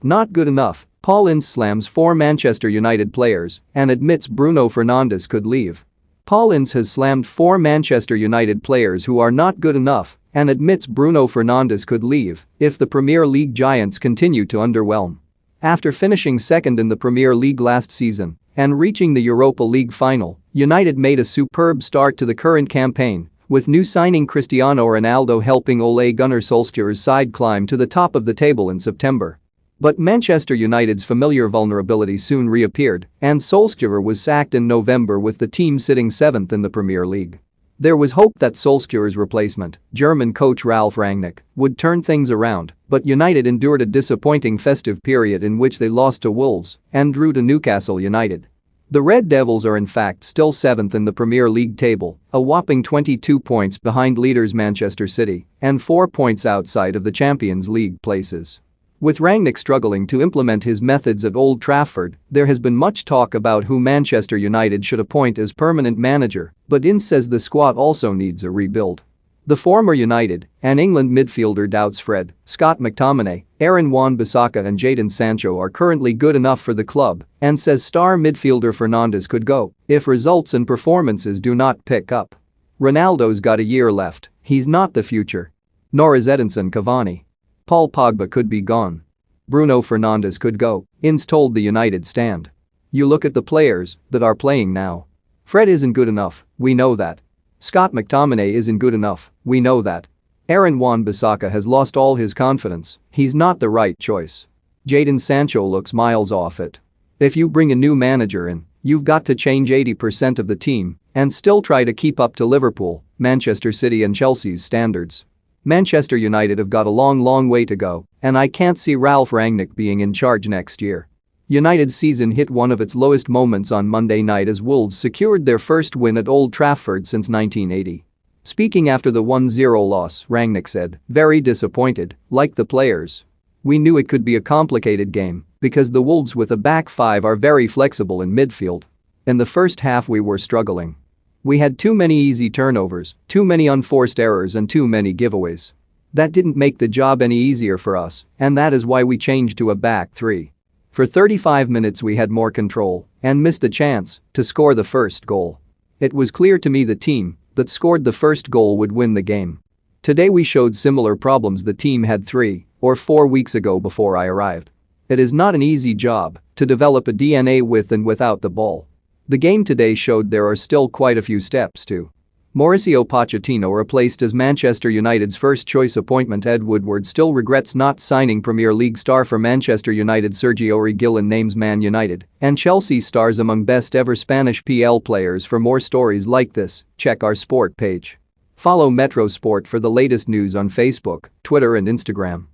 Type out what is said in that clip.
Not good enough, Paul Ince slams 4 Manchester United players and admits Bruno Fernandes could leave. Paul Ince has slammed 4 Manchester United players who are not good enough and admits Bruno Fernandes could leave if the Premier League giants continue to underwhelm. After finishing second in the Premier League last season and reaching the Europa League final, United made a superb start to the current campaign, with new signing Cristiano Ronaldo helping Ole Gunnar Solskjaer's side climb to the top of the table in September. But Manchester United's familiar vulnerability soon reappeared, and Solskjaer was sacked in November with the team sitting 7th in the Premier League. There was hope that Solskjaer's replacement, German coach Ralf Rangnick, would turn things around, but United endured a disappointing festive period in which they lost to Wolves and drew to Newcastle United. The Red Devils are in fact still 7th in the Premier League table, a whopping 22 points behind leaders Manchester City and 4 points outside of the Champions League places. With Rangnick struggling to implement his methods at Old Trafford, there has been much talk about who Manchester United should appoint as permanent manager, but Ince says the squad also needs a rebuild. The former United and England midfielder doubts Fred, Scott McTominay, Aaron Wan-Bissaka and Jadon Sancho are currently good enough for the club and says star midfielder Fernandes could go if results and performances do not pick up. Ronaldo's got a year left, he's not the future. Nor is Edinson Cavani. Paul Pogba could be gone. Bruno Fernandes could go, Ince told the United Stand. You look at the players that are playing now. Fred isn't good enough, we know that. Scott McTominay isn't good enough, we know that. Aaron Wan-Bissaka has lost all his confidence, he's not the right choice. Jadon Sancho looks miles off it. If you bring a new manager in, you've got to change 80% of the team and still try to keep up to Liverpool, Manchester City and Chelsea's standards. Manchester United have got a long way to go, and I can't see Ralf Rangnick being in charge next year. United's season hit one of its lowest moments on Monday night as Wolves secured their first win at Old Trafford since 1980. Speaking after the 1-0 loss, Rangnick said, "Very disappointed, like the players. We knew it could be a complicated game because the Wolves with a back 5 are very flexible in midfield. In the first half we were struggling. We had too many easy turnovers, too many unforced errors and too many giveaways. That didn't make the job any easier for us, and that is why we changed to a back 3. For 35 minutes we had more control and missed a chance to score the first goal. It was clear to me the team that scored the first goal would win the game. Today we showed similar problems the team had 3 or 4 weeks ago before I arrived. It is not an easy job to develop a DNA with and without the ball. The game today showed there are still quite a few steps to." Mauricio Pochettino, replaced as Manchester United's first-choice appointment. Ed Woodward still regrets not signing Premier League star for Manchester United. Sergio Reguilón names Man United and Chelsea stars among best-ever Spanish PL players. For more stories like this, check our sport page. Follow Metro Sport for the latest news on Facebook, Twitter and Instagram.